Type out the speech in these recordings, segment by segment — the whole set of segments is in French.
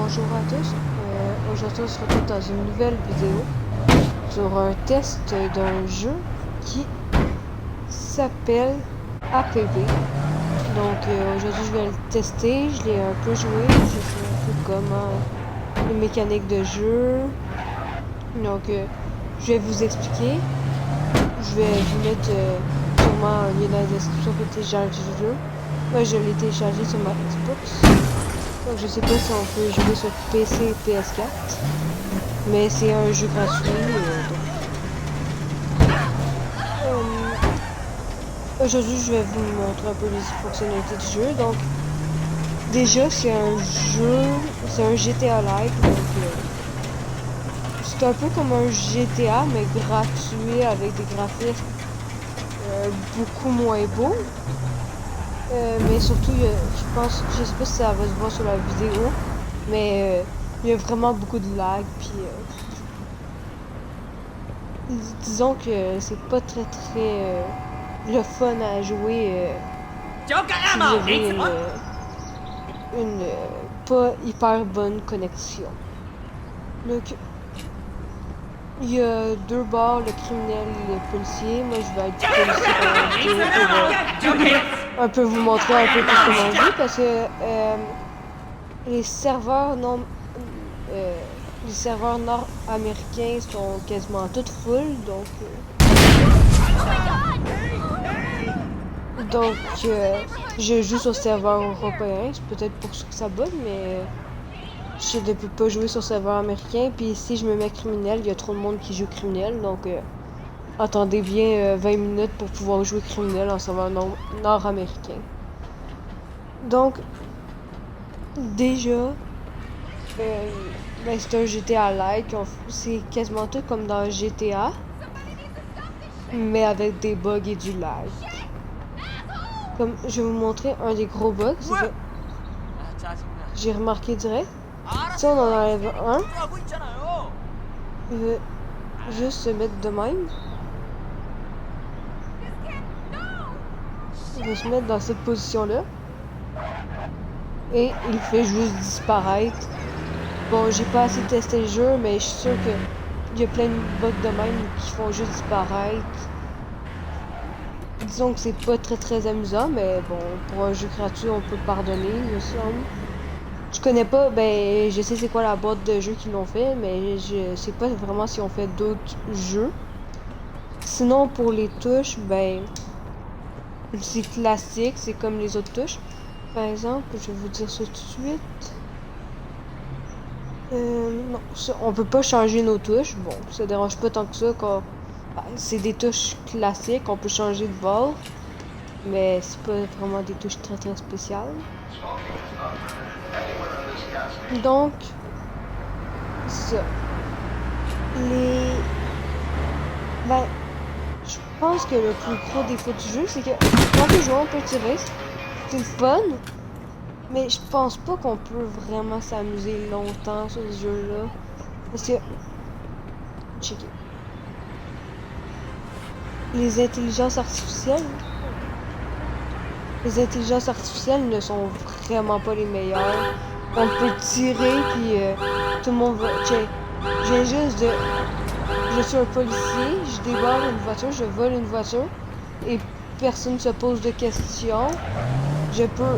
bonjour à tous. Aujourd'hui, on se retrouve dans une nouvelle vidéo sur un test d'un jeu qui s'appelle APB. Donc aujourd'hui, je vais le tester. Je l'ai un peu joué. Je sais un peu comment les mécaniques de jeu. Donc, je vais vous expliquer. Je vais vous mettre sûrement un lien dans la description pour télécharger le jeu. Moi, je l'ai téléchargé sur ma Xbox. Donc, je sais pas si on peut jouer sur PC et PS4, mais c'est un jeu gratuit. Aujourd'hui, je vais vous montrer un peu les fonctionnalités du jeu. Donc, déjà, c'est un jeu, c'est un GTA-like. Donc, c'est un peu comme un GTA, mais gratuit avec des graphismes beaucoup moins beaux. Mais surtout, je pense, je sais pas si ça va se voir sur la vidéo, mais il y a vraiment beaucoup de lag, puis disons que c'est pas très le fun à jouer si vous avez une pas hyper bonne connexion. Donc, il y a deux bords, le criminel et le policier. Moi, je vais être policier pour un peu vous montrer un peu plus comment jouer, parce que les serveurs nord-américains sont quasiment toutes full, donc je joue sur serveur européen, c'est peut-être pour ça que ça bug, mais je ne peux pas jouer sur serveur américain. Puis si je me mets criminel, il y a trop de monde qui joue criminel, donc attendez bien 20 minutes pour pouvoir jouer criminel en serveur nord-américain. Donc déjà, ben, c'est un GTA-like, c'est quasiment tout comme dans GTA, mais avec des bugs et du lag. Comme je vais vous montrer un des gros bugs, c'est que j'ai remarqué direct. Si on en enlève un, il veut juste se mettre de même. Il va se mettre dans cette position-là. Et il fait juste disparaître. Bon, j'ai pas assez testé le jeu, mais je suis sûr qu'il y a plein de bugs de même qui font juste disparaître. Disons que c'est pas très amusant, mais bon, pour un jeu gratuit, on peut pardonner, il me semble. Je connais pas, ben, je sais c'est quoi la boîte de jeux qu'ils l'ont fait, mais je sais pas vraiment si on fait d'autres jeux. Sinon, pour les touches, ben, c'est classique, c'est comme les autres touches. Par exemple, je vais vous dire ça tout de suite. Non, on peut pas changer nos touches. Bon, ça dérange pas tant que ça quand c'est des touches classiques, on peut changer de bord, mais c'est pas vraiment des touches très spéciales. Donc, ça. Ben, je pense que le plus gros défaut du jeu, c'est que quand on joue, on peut tirer. C'est le fun, mais je pense pas qu'on peut vraiment s'amuser longtemps sur ce jeu-là. Parce que, checker. Les intelligences artificielles ne sont vraiment pas les meilleures. On peut tirer, puis tout le monde va... Je viens juste de... Je suis un policier, je débarque une voiture, je vole une voiture, et personne se pose de questions. Je peux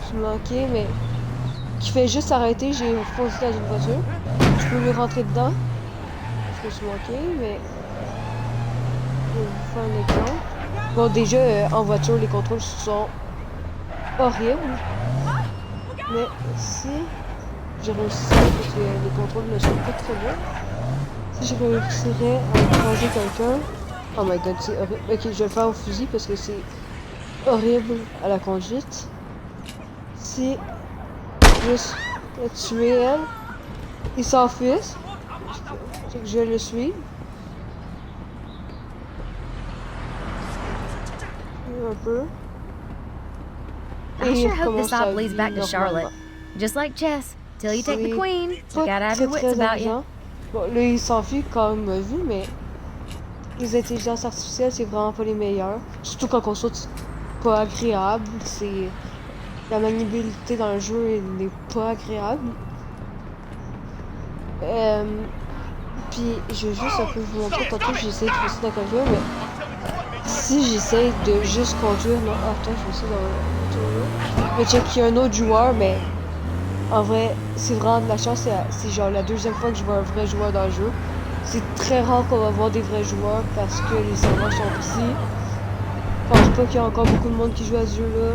se manquer, mais qui fait juste arrêter, j'ai foncé dans une voiture. Je peux lui rentrer dedans. Je peux se manquer, mais je vais vous faire un exemple. Bon, déjà en voiture, les contrôles sont horribles, mais si j'ai réussi, parce que les contrôles ne sont pas très bons, si je réussirais à écraser quelqu'un, oh my god, c'est horrible. Ok, je vais le faire au fusil parce que c'est horrible à la conduite. Si juste le tuer elle, il s'enfuit, c'est que je le suis. Un peu. I sure hope this op leads back to Charlotte. Just like chess, till you take the queen, you gotta have your wits about you. Bon, là, il s'enfuit comme on a vu, mais les intelligences artificielles, c'est vraiment pas les meilleures. Surtout quand on saute pas agréable, c'est la maniabilité dans le jeu n'est pas agréable. Puis je vais juste un peu vous montrer, tantôt j'ai essayé de faire ça dans la conduire, mais si j'essaye de juste conduire, non, attends, je vais essayer dans le mais check, il y a un autre joueur, mais en vrai, c'est vraiment de la chance, c'est genre la deuxième fois que je vois un vrai joueur dans le jeu. C'est très rare qu'on va voir des vrais joueurs parce que les serveurs sont petits. Je pense pas qu'il y a encore beaucoup de monde qui joue à ce jeu-là.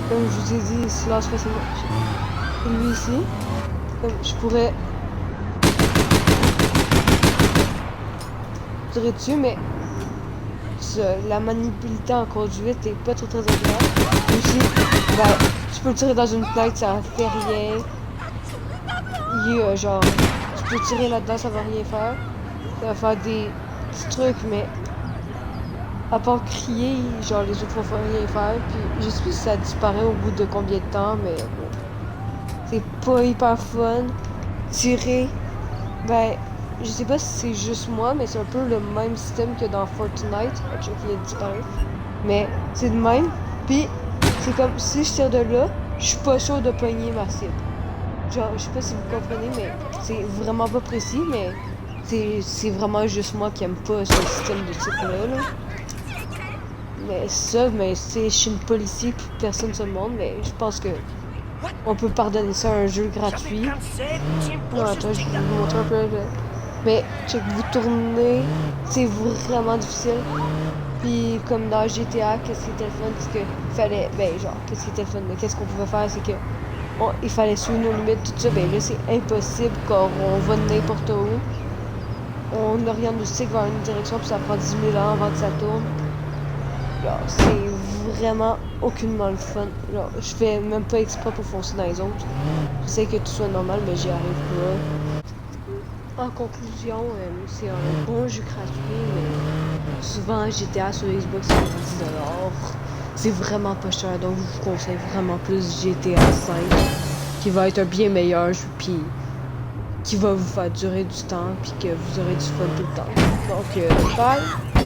Comme je vous ai dit, silence facilement. Et lui ici, comme je pourrais tirer dessus, mais la maniabilité en conduite est pas très agréable. Aussi, ben, tu peux le tirer dans une fenêtre, ça fait rien. Il est genre, tu peux tirer là-dedans, ça va rien faire. Ça va faire des petits trucs, mais à part crier, genre les autres vont rien faire. Puis je sais plus si ça disparaît au bout de combien de temps, mais bon. C'est pas hyper fun. Tirer, ben, je sais pas si c'est juste moi, mais c'est un peu le même système que dans Fortnite. Je sais qu'il a disparu. Mais c'est de même. Puis c'est comme si je tire de là, je suis pas sûr de pogner ma cible. Genre, je sais pas si vous comprenez, mais c'est vraiment pas précis, mais c'est vraiment juste moi qui aime pas ce système de tir-là. Là. Mais ça, mais c'est chez le policier puis personne ne se demande, mais je pense que on peut pardonner ça à un jeu gratuit. Non, attends, je vais vous montrer un peu. Mais check, vous tournez, c'est vraiment difficile. Puis comme dans GTA, qu'est-ce qui était le fun, c'est que fallait, ben genre, qu'est-ce qui était le fun, mais qu'est-ce qu'on pouvait faire, c'est que il fallait suivre nos limites, tout ça. Ben là, c'est impossible quand on va n'importe où. On oriente le stick vers une direction, puis ça prend 10 000 ans avant que ça tourne. C'est vraiment aucunement le fun. Genre, je fais même pas exprès pour foncer dans les autres. J'essaie que tout soit normal, mais j'y arrive pas. En conclusion, c'est un bon jeu gratuit, mais souvent GTA sur Xbox c'est 10 $. C'est vraiment pas cher, donc je vous conseille vraiment plus GTA 5, qui va être un bien meilleur jeu, puis qui va vous faire durer du temps, puis que vous aurez du fun tout le temps. Donc, bye!